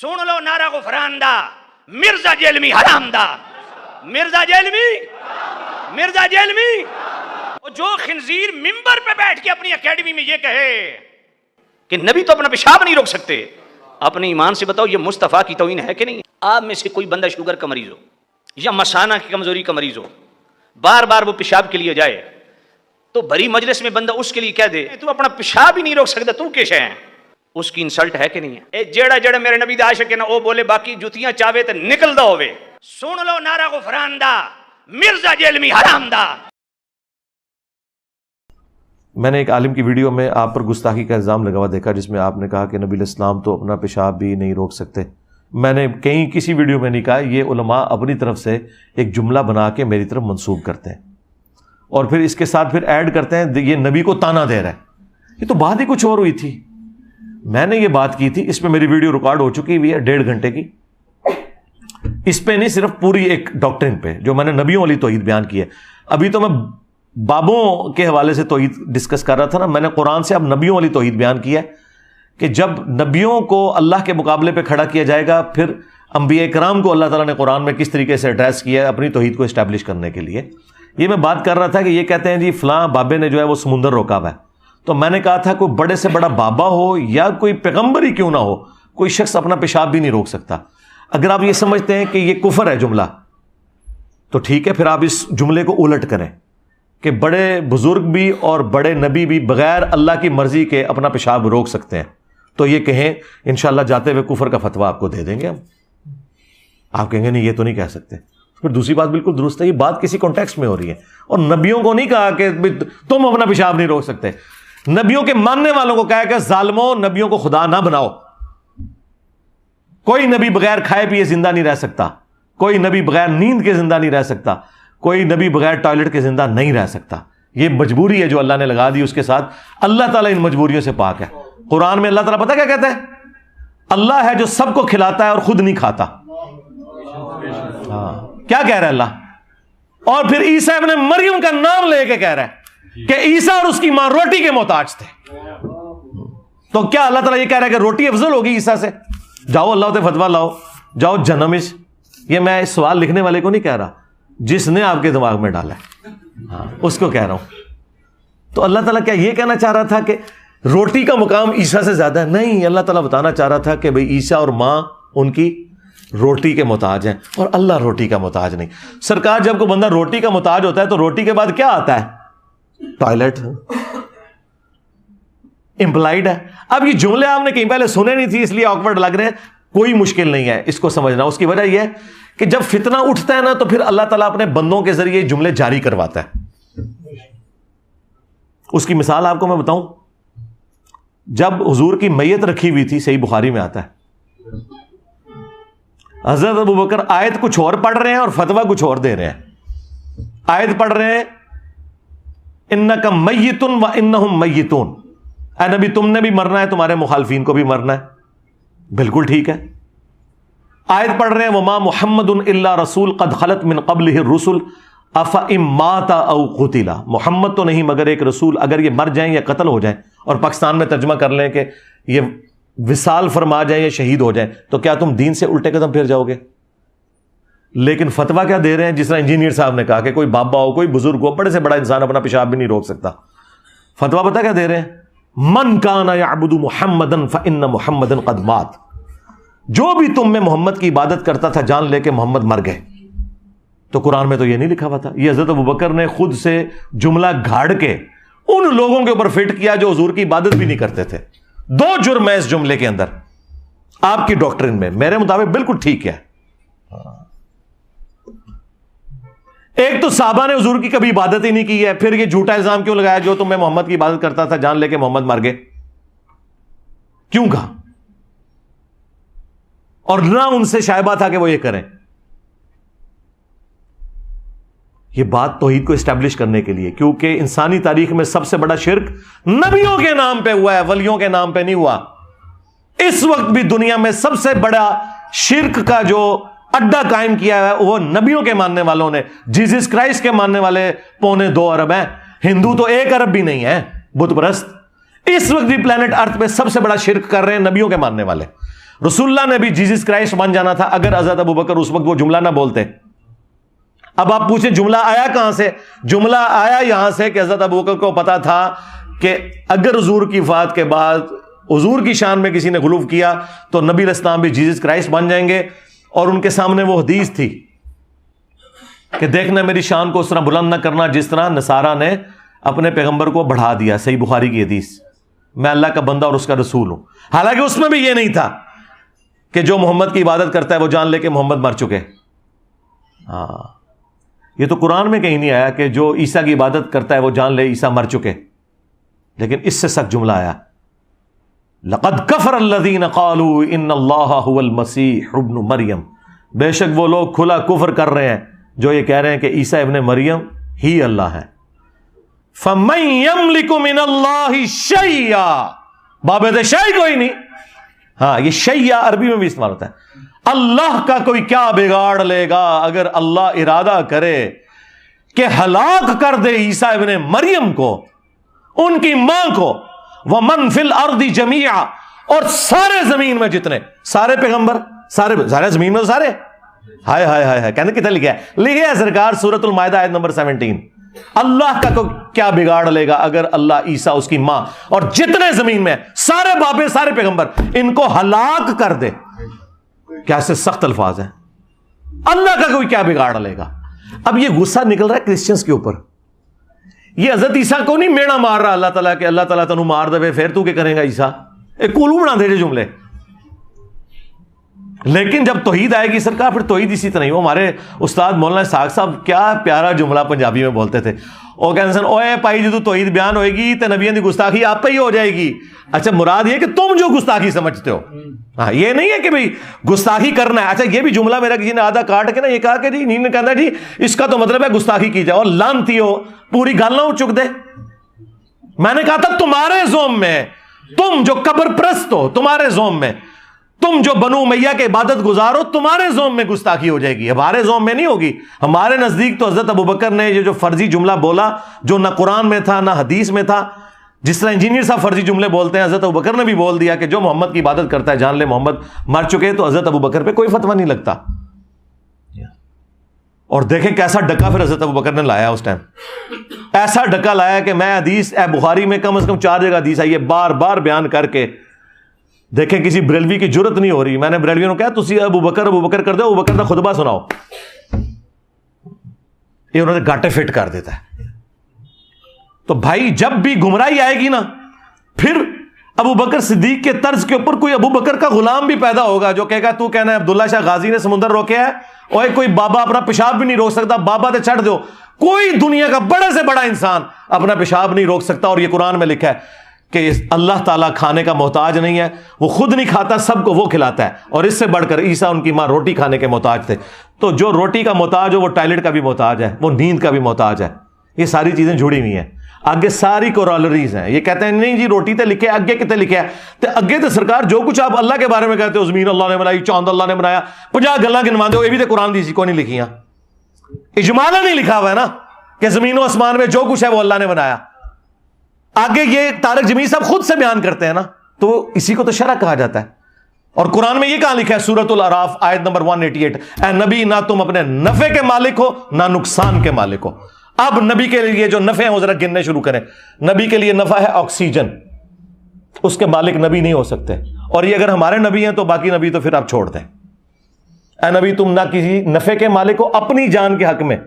سن لو نعرہ غفران دا، مرزا جیلمی حرام دا، مرزا جیلمی جو خنزیر ممبر پہ بیٹھ کے اپنی اکیڈمی میں یہ کہے کہ نبی تو اپنا پیشاب نہیں روک سکتے، اپنے ایمان سے بتاؤ یہ مصطفیٰ کی توہین ہے کہ نہیں؟ آپ میں سے کوئی بندہ شوگر کا مریض ہو یا مثانہ کی کمزوری کا مریض ہو، بار بار وہ پیشاب کے لیے جائے تو بڑی مجلس میں بندہ اس کے لیے کہہ دے تو اپنا پیشاب ہی نہیں روک سکتا، تو کیسے ہیں؟ اس کی انسلٹ ہے کہ نہیں ہے؟ اے جیڑا میرے نبی دا عاشق ہے نا وہ بولے باقی جتیاں چاہے تو نکل دا ہوئے، سن لو نعرہ غفران دا، مرزا جیلمی حرام دا۔ میں نے ایک عالم کی ویڈیو میں آپ پر گستاخی کا الزام لگا ہوا دیکھا جس میں آپ نے کہا کہ نبی علیہ السلام تو اپنا پیشاب بھی نہیں روک سکتے۔ میں نے کسی ویڈیو میں نہیں کہا، یہ علماء اپنی طرف سے ایک جملہ بنا کے میری طرف منسوب کرتے ہیں اور پھر اس کے ساتھ پھر ایڈ کرتے ہیں یہ نبی کو تانا دے رہا ہے۔ یہ تو بات ہی کچھ اور ہوئی تھی، میں نے یہ بات کی تھی، اس پہ میری ویڈیو ریکارڈ ہو چکی ہوئی ہے 1.5 گھنٹے کی، اس پہ نہیں صرف پوری ایک ڈاکٹرن پہ جو میں نے نبیوں والی توحید بیان کی ہے۔ ابھی تو میں بابوں کے حوالے سے توحید ڈسکس کر رہا تھا نا، میں نے قرآن سے اب نبیوں والی توحید بیان کی ہے کہ جب نبیوں کو اللہ کے مقابلے پہ کھڑا کیا جائے گا پھر انبیاء کرام کو اللہ تعالیٰ نے قرآن میں کس طریقے سے ایڈریس کیا ہے اپنی توحید کو اسٹیبلش کرنے کے لیے۔ یہ میں بات کر رہا تھا کہ یہ کہتے ہیں جی فلاں بابے نے جو ہے وہ سمندر روکا ہوا ہے، تو میں نے کہا تھا کوئی بڑے سے بڑا بابا ہو یا کوئی پیغمبر ہی کیوں نہ ہو، کوئی شخص اپنا پیشاب بھی نہیں روک سکتا۔ اگر آپ یہ سمجھتے ہیں کہ یہ کفر ہے جملہ تو ٹھیک ہے، پھر آپ اس جملے کو الٹ کریں کہ بڑے بزرگ بھی اور بڑے نبی بھی بغیر اللہ کی مرضی کے اپنا پیشاب روک سکتے ہیں، تو یہ کہیں انشاءاللہ جاتے ہوئے کفر کا فتویٰ آپ کو دے دیں گے ہم۔ آپ کہیں گے نہیں یہ تو نہیں کہہ سکتے، پھر دوسری بات بالکل درست ہے، یہ بات کسی کانٹیکسٹ میں ہو رہی ہے، اور نبیوں کو نہیں کہا کہ تم اپنا پیشاب نہیں روک سکتے، نبیوں کے ماننے والوں کو کہا کہ ظالموں نبیوں کو خدا نہ بناؤ۔ کوئی نبی بغیر کھائے پیے زندہ نہیں رہ سکتا، کوئی نبی بغیر نیند کے زندہ نہیں رہ سکتا، کوئی نبی بغیر ٹوائلٹ کے زندہ نہیں رہ سکتا۔ یہ مجبوری ہے جو اللہ نے لگا دی، اس کے ساتھ اللہ تعالیٰ ان مجبوریوں سے پاک ہے۔ قرآن میں اللہ تعالیٰ پتہ کیا کہتا ہے؟ اللہ ہے جو سب کو کھلاتا ہے اور خود نہیں کھاتا۔ ہاں کیا کہہ رہا ہے اللہ؟ اور پھر عیسیٰ ابن مریم کا نام لے کے کہہ رہا ہے کہ عیسیٰ اور اس کی ماں روٹی کے محتاج تھے۔ تو کیا اللہ تعالیٰ یہ کہہ رہا ہے کہ روٹی افضل ہوگی عیسیٰ سے؟ جاؤ اللہ تے فتویٰ لاؤ، جاؤ جنمش۔ یہ میں اس سوال لکھنے والے کو نہیں کہہ رہا، جس نے آپ کے دماغ میں ڈالا ہے ہاں اس کو کہہ رہا ہوں۔ تو اللہ تعالیٰ کیا یہ کہنا چاہ رہا تھا کہ روٹی کا مقام عیسیٰ سے زیادہ ہے؟ نہیں، اللہ تعالیٰ بتانا چاہ رہا تھا کہ بھئی عیسیٰ اور ماں ان کی روٹی کے محتاج ہیں اور اللہ روٹی کا محتاج نہیں۔ سرکار جب کوئی بندہ روٹی کا محتاج ہوتا ہے تو روٹی کے بعد کیا آتا ہے؟ ٹوائلٹ امپلائڈ ہے۔ اب یہ جملے آپ نے کہیں پہلے سنے نہیں تھی اس لیے آکورڈ لگ رہے ہیں، کوئی مشکل نہیں ہے اس کو سمجھنا۔ اس کی وجہ یہ ہے کہ جب فتنہ اٹھتا ہے نا تو پھر اللہ تعالیٰ اپنے بندوں کے ذریعے جملے جاری کرواتا ہے۔ اس کی مثال آپ کو میں بتاؤں، جب حضور کی میت رکھی ہوئی تھی، صحیح بخاری میں آتا ہے، حضرت ابوبکر آیت کچھ اور پڑھ رہے ہیں اور فتویٰ کچھ اور دے رہے ہیں۔ آیت پڑھ رہے ہیں انک میت و انہم میتون، اے نبی تم نے بھی مرنا ہے، تمہارے مخالفین کو بھی مرنا ہے، بالکل ٹھیک ہے۔ آیت پڑھ رہے ہیں وما محمد الا رسول قد خلت من قبلہ الرسل افئن مات او قتل، محمد تو نہیں مگر ایک رسول، اگر یہ مر جائیں یا قتل ہو جائیں، اور پاکستان میں ترجمہ کر لیں کہ یہ وصال فرما جائیں یا شہید ہو جائیں، تو کیا تم دین سے الٹے قدم پھر جاؤ گے؟ لیکن فتویٰ کیا دے رہے ہیں؟ جس طرح انجینئر صاحب نے کہا کہ کوئی بابا ہو، کوئی بزرگ ہو، بڑے سے بڑا انسان اپنا پیشاب بھی نہیں روک سکتا۔ فتویٰ پتہ کیا دے رہے ہیں؟ من کان یعبد محمدا فان محمدا قد مات، جو بھی تم میں محمد کی عبادت کرتا تھا جان لے کے محمد مر گئے۔ تو قرآن میں تو یہ نہیں لکھا ہوا تھا، یہ حضرت ابوبکر نے خود سے جملہ گھاڑ کے ان لوگوں کے اوپر فٹ کیا جو حضور کی عبادت بھی نہیں کرتے تھے۔ 2 جرم ہے اس جملے کے اندر آپ کی ڈاکٹرن میں، میرے مطابق بالکل ٹھیک ہے۔ ایک تو صحابہ نے حضور کی کبھی عبادت ہی نہیں کی ہے، پھر یہ جھوٹا الزام کیوں لگایا جو تم میں محمد کی عبادت کرتا تھا جان لے کے محمد مر گئے؟ کیوں کہا؟ اور نہ ان سے شائبہ تھا کہ وہ یہ کریں۔ یہ بات توحید کو اسٹیبلش کرنے کے لیے، کیونکہ انسانی تاریخ میں سب سے بڑا شرک نبیوں کے نام پہ ہوا ہے، ولیوں کے نام پہ نہیں ہوا۔ اس وقت بھی دنیا میں سب سے بڑا شرک کا جو اڈا قائم کیا ہے وہ نبیوں کے ماننے والوں نے۔ جیزس کرائسٹ کے ماننے والے 2.25 ارب ہیں، ہندو تو 1 ارب بھی نہیں ہے، بت پرست۔ اس وقت بھی پلانٹ ارتھ پہ سب سے بڑا شرک کر رہے ہیں نبیوں کے ماننے والے۔ رسول اللہ نے بھی جیزس کرائسٹ بن جانا تھا اگر حضرت ابوبکر اس وقت وہ جملہ نہ بولتے. اب آپ پوچھیں جملہ آیا کہاں سے؟ جملہ آیا یہاں سے کہ حضرت ابوبکر کو پتا تھا کہ اگر حضور کی وفات کے بعد حضور کی شان میں کسی نے غلو کیا تو نبی علیہ السلام بھی جیزس کرائسٹ بن جائیں گے. اور ان کے سامنے وہ حدیث تھی کہ دیکھنا میری شان کو اس طرح بلند نہ کرنا جس طرح نصارہ نے اپنے پیغمبر کو بڑھا دیا. صحیح بخاری کی حدیث، میں اللہ کا بندہ اور اس کا رسول ہوں. حالانکہ اس میں بھی یہ نہیں تھا کہ جو محمد کی عبادت کرتا ہے وہ جان لے کہ محمد مر چکے. ہاں، یہ تو قرآن میں کہیں نہیں آیا کہ جو عیسیٰ کی عبادت کرتا ہے وہ جان لے عیسیٰ مر چکے. لیکن اس سے سخت جملہ آیا، لقد کفر الذین قالوا ان اللہ هو المسیح ابن مریم. بے شک وہ لوگ کھلا کفر کر رہے ہیں جو یہ کہہ رہے ہیں کہ عیسیٰ ابن مریم ہی اللہ ہے. فمن یملک من اللہ شیئا، بابد شیء کوئی نہیں. ہاں، یہ شیء عربی میں بھی استعمال ہوتا ہے. اللہ کا کوئی کیا بگاڑ لے گا اگر اللہ ارادہ کرے کہ ہلاک کر دے عیسیٰ ابن مریم کو، ان کی ماں کو، ومن فی الارض جمیعا، اور سارے زمین میں جتنے سارے پیغمبر، سارے زمین میں سارے. ہائے ہائے ہائے، کہنے کتنے لکھا ہے؟ لکھے ہے سرکار سورۃ المائدہ آیت نمبر 17. اللہ کا کیا بگاڑ لے گا اگر اللہ، عیسیٰ، اس کی ماں اور جتنے زمین میں سارے بابے، سارے پیغمبر، ان کو ہلاک کر دے. کیا سے سخت الفاظ ہیں. اللہ کا کوئی کیا بگاڑ لے گا. اب یہ غصہ نکل رہا ہے کرسچنز کے اوپر. یہ حضرت عیسیٰ کو نہیں میڑا مار رہا اللہ تعالیٰ کہ اللہ تعالیٰ تنو مار دے پھر تو کیا کرے گا عیسیٰ. ایک کولو بنا دے جو جملے. لیکن جب توحید آئے گی سرکار، پھر توحید اسی طرح. وہ ہمارے استاد مولانا اسحاق صاحب کیا پیارا جملہ پنجابی میں بولتے تھے. وہ کہتے ہیں اوے پائی جدو توحید بیان ہوئے گی تو نبیوں کی گستاخی آپ پہ ہی ہو جائے گی. اچھا، مراد یہ کہ تم جو گستاخی سمجھتے ہو. ہاں، یہ نہیں ہے کہ بھئی گستاخی کرنا ہے. اچھا، یہ بھی جملہ میرا کسی نے آدھا کاٹ کے نا یہ کہا کہ جی نہیں کہنا جی اس کا تو مطلب ہے گستاخی کی جائے، اور لانتی ہو پوری گل نہ چک دے. میں نے کہا تھا تمہارے زوم میں، تم جو قبر پرست ہو تمہارے زوم میں، تم جو بنو امیہ کے عبادت گزار ہو تمہارے زوم میں گستاخی ہو جائے گی، ہمارے زوم میں نہیں ہوگی. ہمارے نزدیک تو حضرت ابوبکر نے یہ جو فرضی جملہ بولا جو نہ قرآن میں تھا نہ حدیث میں تھا، جس طرح انجینئر صاحب فرضی جملے بولتے ہیں، حضرت ابوبکر نے بھی بول دیا کہ جو محمد کی عبادت کرتا ہے جان لے محمد مر چکے. تو حضرت ابوبکر پہ کوئی فتویٰ نہیں لگتا. اور دیکھیں کیسا ڈکا پھر حضرت ابوبکر نے لایا اس ٹائم. ایسا ڈکا لایا کہ میں حدیث بخاری میں کم از کم 4 جگہ حدیث آئی ہے بار بار بیان کر کے. دیکھیں کسی بریلوی کی جرت نہیں ہو رہی. میں نے بریلویوں کو کہا تسی ابوبکر کر دو، ابوبکر کا خطبہ سناؤ. یہ انہوں نے گاٹے فٹ کر دیتا ہے. تو بھائی جب بھی گمراہی آئے گی نا، پھر ابوبکر صدیق کے طرز کے اوپر کوئی ابوبکر کا غلام بھی پیدا ہوگا جو کہے گا تو کہنا ہے عبداللہ شاہ غازی نے سمندر روکیا ہے، اور کوئی بابا اپنا پیشاب بھی نہیں روک سکتا، بابا تے چھڑ دو. کوئی دنیا کا بڑے سے بڑا انسان اپنا پیشاب نہیں روک سکتا. اور یہ قرآن میں لکھا ہے کہ اللہ تعالیٰ کھانے کا محتاج نہیں ہے، وہ خود نہیں کھاتا، سب کو وہ کھلاتا ہے. اور اس سے بڑھ کر عیسیٰ ان کی ماں روٹی کھانے کے محتاج تھے. تو جو روٹی کا محتاج ہو وہ ٹائلٹ کا بھی محتاج ہے، وہ نیند کا بھی محتاج ہے. یہ ساری چیزیں جڑی ہوئی ہیں. آگے ساری کورالریز ہیں. یہ کہتے ہیں نہیں جی روٹی تے لکھے آگے کتے لکھے ہے تے اگے تے سرکار جو کچھ آپ اللہ کے بارے میں کہتے ہو، زمین اللہ نے بنائی، چاند اللہ نے بنایا، 50 گلاں گنوا دو، یہ بھی تے قرآن دی کو نہیں لکھیاں. اجمالا نہیں لکھا ہوا ہے نا کہ زمین و آسمان میں جو کچھ ہے وہ اللہ نے بنایا. آگے یہ طارق جمیل صاحب خود سے بیان کرتے ہیں نا، تو اسی کو تو شرع کہا جاتا ہے. اور قرآن میں یہ کہاں لکھا ہے سورۃ الاعراف آیت نمبر 188، اے نبی نہ تم اپنے نفع کے مالک ہو نہ نقصان کے مالک ہو. اب نبی کے لیے جو نفع ہیں وہ ذرا گننے شروع کریں. نبی کے لیے نفع ہے آکسیجن، اس کے مالک نبی نہیں ہو سکتے. اور یہ اگر ہمارے نبی ہیں تو باقی نبی تو پھر آپ چھوڑ دیں. اے نبی تم نہ کسی نفع کے مالک ہو اپنی جان کے حق میں.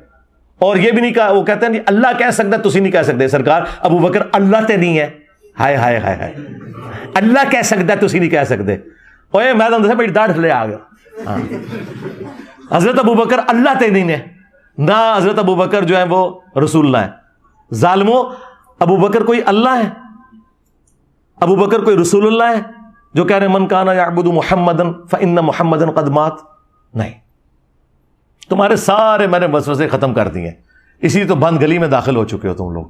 اور یہ بھی نہیں کہا، وہ کہتے ہیں اللہ کہہ سکتا ہے، تسی نہیں کہہ سکتے. سرکار ابوبکر اللہ تے نہیں ہے. ہائے ہائے ہائے ہائے، اللہ کہہ سکتا ہے تسی نہیں کہہ سکتے. اوے میں تو میری داڑھ تھلے آ گیا. حضرت ابوبکر اللہ تے نہیں ہے، نہ حضرت ابوبکر جو ہے وہ رسول اللہ ہے. ظالموں، ابوبکر کوئی اللہ ہے؟ ابوبکر کوئی رسول اللہ ہے جو کہہ رہے من کان یعبد محمدا فإن محمدا قد مات؟ نہیں. تمہارے سارے میں نے وسوسے ختم کر دیے. اسی تو بند گلی میں داخل ہو چکے ہو تم لوگ.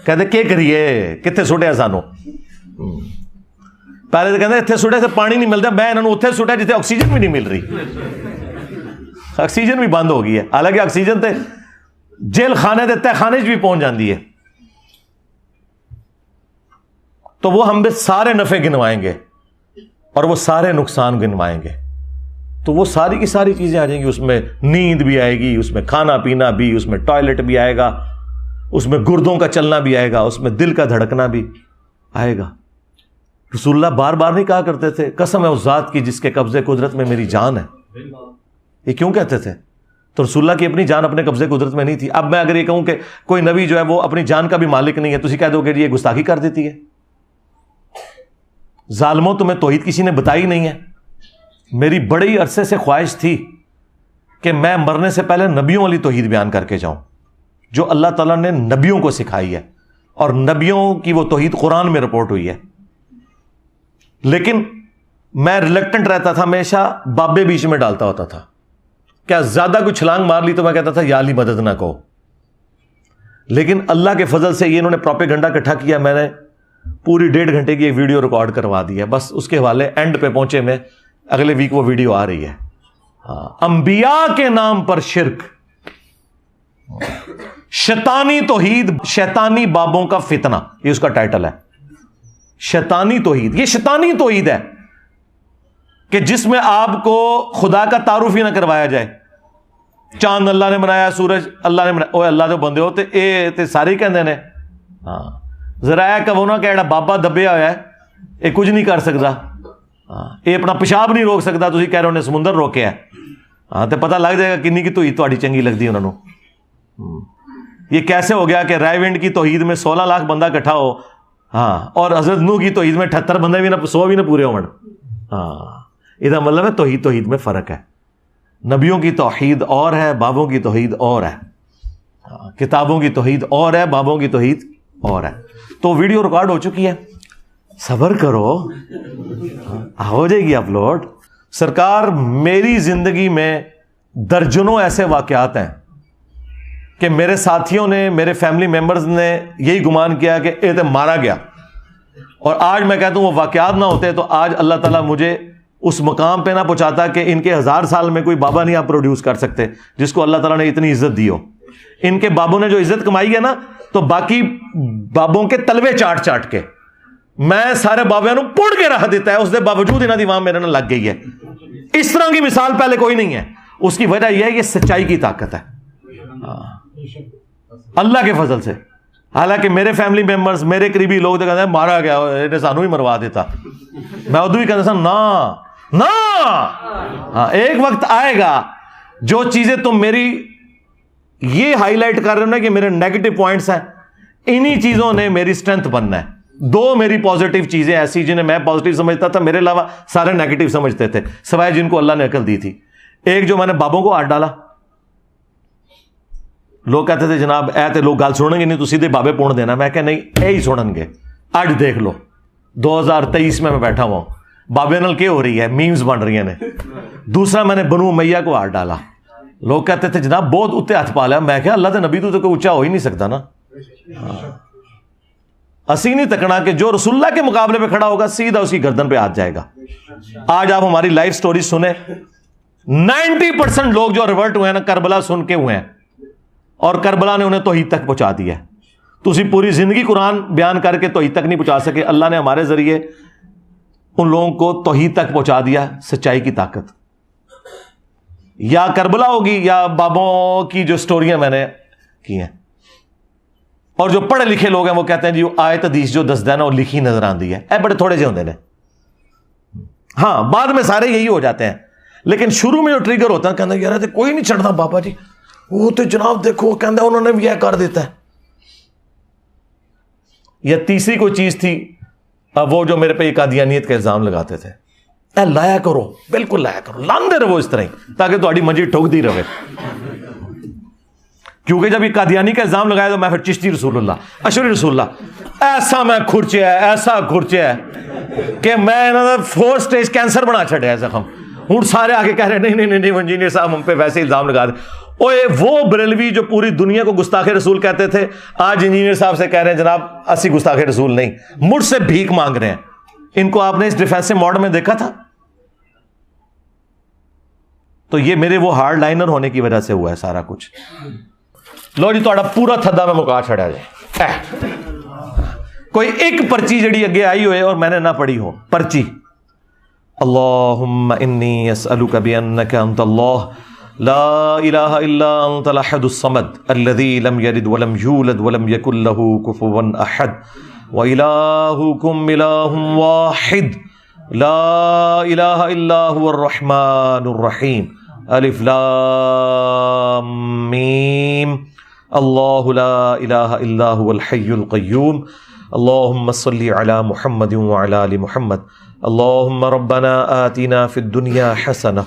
کہتے کیا کریے، کتنے سٹیا سانو. پہلے تو کہتے اتنے سٹے سے پانی نہیں ملتا، میں انہوں نے اتنے سٹیا جتنے آکسیجن بھی نہیں مل رہی. آکسیجن بھی بند ہو گئی ہے، حالانکہ آکسیجن تے جیل خانے دے تہ خانے بھی پہنچ جاندی ہے. تو وہ ہم سارے نفع گنوائیں گے. اور وہ سارے نقصان گنوائیں گے، تو وہ ساری کی ساری چیزیں آ جائیں گی. اس میں نیند بھی آئے گی، اس میں کھانا پینا بھی، اس میں ٹوائلٹ بھی آئے گا، اس میں گردوں کا چلنا بھی آئے گا، اس میں دل کا دھڑکنا بھی آئے گا. رسول اللہ بار بار نہیں کہا کرتے تھے قسم ہے اس ذات کی جس کے قبضے قدرت میں میری جان ہے؟ یہ کیوں کہتے تھے؟ تو رسول اللہ کی اپنی جان اپنے قبضے قدرت میں نہیں تھی. اب میں اگر یہ کہوں کہ کوئی نبی جو ہے وہ اپنی جان کا بھی مالک نہیں ہے تو اسی کہہ دو کہ یہ گستاخی کر دیتی ہے. ظالموں تمہیں توحید کسی نے بتائی نہیں ہے. میری بڑی عرصے سے خواہش تھی کہ میں مرنے سے پہلے نبیوں والی توحید بیان کر کے جاؤں جو اللہ تعالیٰ نے نبیوں کو سکھائی ہے، اور نبیوں کی وہ توحید قرآن میں رپورٹ ہوئی ہے. لیکن میں ریلیکٹنٹ رہتا تھا، ہمیشہ بابے بیچ میں ڈالتا ہوتا تھا. کیا زیادہ کوئی چھلانگ مار لی تو میں کہتا تھا یا علی مدد نہ کہو. لیکن اللہ کے فضل سے یہ انہوں نے پروپیگنڈا اکٹھا کیا. میں نے پوری 1.5 گھنٹے کی ایک ویڈیو ریکارڈ کروا دی ہے، بس اس کے حوالے اینڈ پہ پہنچے میں. اگلے ویک وہ ویڈیو آ رہی ہے. انبیاء کے نام پر شرک، شیطانی توحید، شیطانی بابوں کا فتنہ، یہ اس کا ٹائٹل ہے. شیطانی توحید، یہ شیطانی توحید ہے کہ جس میں آپ کو خدا کا تعارف ہی نہ کروایا جائے. چاند اللہ نے بنایا، سورج اللہ نے بنایا. اوے اللہ جو بندے ہوتے تے سارے کہندے نے ہاں ذرا کہ وہ نہ کہ بابا دبیا ہوا ہے یہ کچھ نہیں کر سکتا، یہ اپنا پیشاب نہیں روک سکتا، تسی کہہ رہے انہیں سمندر روکیا ہے. ہاں تو پتہ لگ جائے گا کنی کی توحید تہاڈی چنگی لگتی انہوں نے. یہ کیسے ہو گیا کہ رائے ونڈ کی توحید میں 16 لاکھ بندہ اکٹھا ہو، ہاں، اور حضرت نوح کی توحید میں 78 بندے بھی نہ 100 بھی نہ پورے ہون. ہاں یہ مطلب ہے توحید میں فرق ہے. نبیوں کی توحید اور ہے، بابوں کی توحید اور ہے. کتابوں کی توحید اور ہے، بابوں کی توحید اور ہے. تو ویڈیو ریکارڈ ہو چکی ہے، صبر کرو، ہو جائے گی اپلوڈ. سرکار میری زندگی میں درجنوں ایسے واقعات ہیں کہ میرے ساتھیوں نے، میرے فیملی ممبرز نے یہی گمان کیا کہ یہ تو مارا گیا. اور آج میں کہتا ہوں وہ واقعات نہ ہوتے تو آج اللہ تعالیٰ مجھے اس مقام پہ نہ پہنچاتا کہ ان کے 1000 سال میں کوئی بابا نہیں آپ پروڈیوس کر سکتے جس کو اللہ تعالیٰ نے اتنی عزت دی ہو. ان کے بابوں نے جو عزت کمائی ہے نا، تو باقی بابوں کے تلوے چاٹ چاٹ کے میں سارے بابیاں نو پڑ کے رکھ دیتا ہے، اس دے باوجود انہاں دی وہاں میرے نال لگ گئی ہے. اس طرح کی مثال پہلے کوئی نہیں ہے. اس کی وجہ یہ ہے کہ سچائی کی طاقت ہے اللہ کے فضل سے. حالانکہ میرے فیملی ممبرز، میرے قریبی لوگ تو کہتے ہیں مارا گیا، انہیں سانو ہی مروا دیتا. میں ادو ہی کہتا تھا نا، ہاں ایک وقت آئے گا جو چیزیں تم میری یہ ہائی لائٹ کر رہے ہو نا کہ میرے نیگیٹو پوائنٹس ہیں، انہی چیزوں نے میری سٹرینتھ بننا ہے. 2 میری پازیٹیو چیزیں ایسی جنہیں میں پازیٹیو سمجھتا تھا، میرے علاوہ سارے نیگیٹو سمجھتے تھے سوائے جن کو اللہ نے عقل دی تھی. ایک جو میں نے بابوں کو ہاتھ ڈالا، لوگ کہتے تھے جناب اے تے لوگ گل سنیں گے نہیں تو سیدھے بابے پون دینا. میں کہ نہیں، اے ہی سنن گے. اج دیکھ لو 2023 میں بیٹھا ہوا ہوں، بابے نال کیا ہو رہی ہے، میمز بن رہی ہیں. دوسرا میں نے بنو امیہ کو ہاتھ ڈالا. لوگ کہتے تھے جناب بہت اتنے ہاتھ پا لیا. میں کہ اللہ دے نبی تو کوئی اونچا ہو ہی نہیں سکتا نا. اسی نہیں تکنا کہ جو رسول اللہ کے مقابلے پہ کھڑا ہوگا سیدھا اس کی گردن پہ ہاتھ جائے گا. آج آپ ہماری لائف سٹوری سنیں، 90% لوگ جو ریورٹ ہوئے ہیں نا کربلا سن کے ہوئے ہیں، اور کربلا نے انہیں توحید تک پہنچا دیا ہے. تو اسی پوری زندگی قرآن بیان کر کے توحید تک نہیں پہنچا سکے. اللہ نے ہمارے ذریعے ان لوگوں کو توحید تک پہنچا دیا. سچائی کی طاقت یا کربلا ہوگی یا بابوں کی جو سٹوریاں میں نے کی ہیں. اور جو پڑھے لکھے لوگ ہیں وہ کہتے ہیں جی آیت حدیث جو دسدا ہے نا وہ لکھی نظر آندی ہے. اے بڑے تھوڑے سے ہوندے نے. ہاں بعد میں سارے یہی ہو جاتے ہیں، لیکن شروع میں جو ٹریگر ہوتا ہے کہنا یار تے کوئی نہیں چڑھتا بابا جی، وہ تو جناب دیکھو کہندا انہوں نے بھی یہ کر دیتا ہے. یا تیسری کوئی چیز تھی وہ جو میرے پہ قادیانیت کا الزام لگاتے تھے. اے لایا کرو، بالکل لایا کرو، لاندے رہو اس طرح ہی تاکہ تہاڈی منجی ٹھوکدی رہے. کیونکہ جب یہ قادیانی کا الزام لگایا تو میں پھر چشتی رسول اللہ، اشری رسول اللہ، ایسا میں کھرچیا ہے، ایسا کھرچیا ہے کہ میں 4 سٹیج کینسر بنا چھڑیا ہے زخم. ہوں سارے آگے کہہ رہے نہیں نہیں نہیں انجینئر صاحب ہم پہ ویسے الزام لگا دیں. اوے وہ بریلوی جو پوری دنیا کو گستاخ رسول کہتے تھے آج انجینئر صاحب سے کہہ رہے ہیں جناب اسی گستاخ رسول نہیں، مجھ سے بھیک مانگ رہے ہیں. ان کو آپ نے اس ڈیفینسو موڈ میں دیکھا تھا؟ تو یہ میرے وہ ہارڈ لائنر ہونے کی وجہ سے ہوا ہے سارا کچھ. لو جی تھوڑا پورا تھدا میں مکا چھڑیا جائے. کوئی ایک پرچی جڑی اگے آئی ہوئے اور میں نے نہ پڑھی ہو پرچی، اللهم إني أسألك بأنك أنت الله لا إله إلا أنت الأحد الصمد الذي لم يلد ولم يولد ولم يكن له كفوا أحد وإلهكم إله واحد لا إله إلا هو الرحمن الرحيم ألف لام ميم الله لا إله إلا هو الحي القيوم اللهم صل على محمد وعلى آل محمد اللهم ربنا آتنا في الدنيا حسنة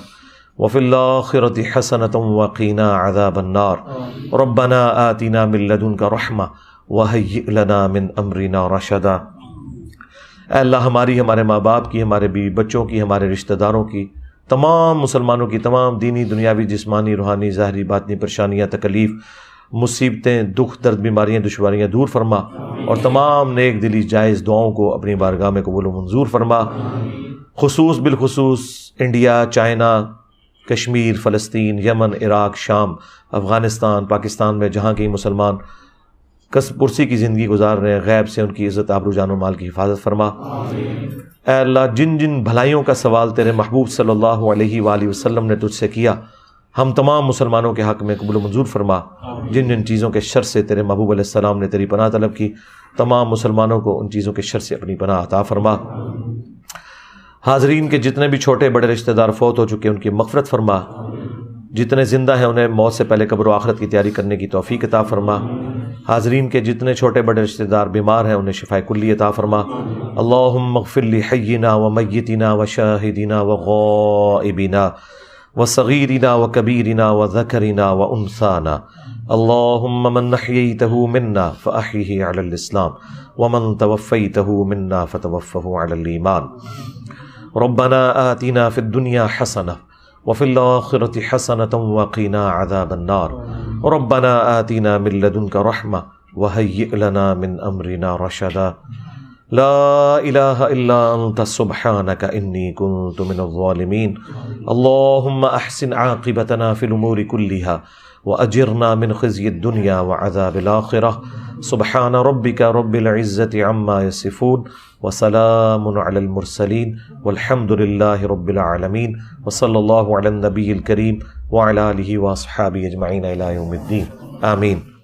وفي الآخرة حسنة وقنا عذاب النار ربنا آتنا من لدنك رحمة وهيئ لنا من أمرنا رشدا۔ اے اللہ ہماری، ہمارے ماں باپ کی، ہمارے بیوی بچوں کی، ہمارے رشتہ داروں کی، تمام مسلمانوں کی تمام دینی دنیاوی جسمانی روحانی ظاہری باطنی پریشانیاں تکلیف مصیبتیں دکھ درد بیماریاں دشواریاں دور فرما، اور تمام نیک دلی جائز دعاؤں کو اپنی بارگاہ میں قبول و منظور فرما۔ خصوص بالخصوص انڈیا، چائنا، کشمیر، فلسطین، یمن، عراق، شام، افغانستان، پاکستان میں جہاں کہیں مسلمان کسب پرسی کی زندگی گزار رہے ہیں، غیب سے ان کی عزت آبرو جان و مال کی حفاظت فرما۔ اے اللہ جن جن بھلائیوں کا سوال تیرے محبوب صلی اللہ علیہ وآلہ وسلم نے تجھ سے کیا، ہم تمام مسلمانوں کے حق میں قبول و منظور فرما۔ جن جن چیزوں کے شر سے تیرے محبوب علیہ السلام نے تیری پناہ طلب کی، تمام مسلمانوں کو ان چیزوں کے شر سے اپنی پناہ عطا فرما۔ حاضرین کے جتنے بھی چھوٹے بڑے رشتہ دار فوت ہو چکے ان کی مغفرت فرما، جتنے زندہ ہیں انہیں موت سے پہلے قبر و آخرت کی تیاری کرنے کی توفیق عطا فرما۔ حاضرین کے جتنے چھوٹے بڑے رشتہ دار بیمار ہیں انہیں شفاء کلی عطا فرما۔ اللہم اغفر لحینا ومیتنا وشاہدنا وغائبنا وصغیرنا وکبیرنا وذکرنا وانثانا اللہم من احییتہ منا فاحیہ علی الاسلام ومن توفیتہ منا فتوفہ علی الایمان۔ ربنا آتنا فی الدنیا حسنہ وفی الآخرة حسنة وقنا عذاب النار ربنا آتنا من لدنك رحمة وهيئ لنا من أمرنا رشدا لا إله إلا أنت سبحانك إني كنت من الظالمين اللهم أحسن عاقبتنا في الأمور كلها وأجرنا من خزي الدنيا وعذاب الآخرة سبحان ربك رب العزة عما يصفون وسلام على المرسلين والحمد لله رب العالمين وصلى الله على النبي الكريم وعلى آله وأصحابه أجمعين إلى يوم الدين آمين۔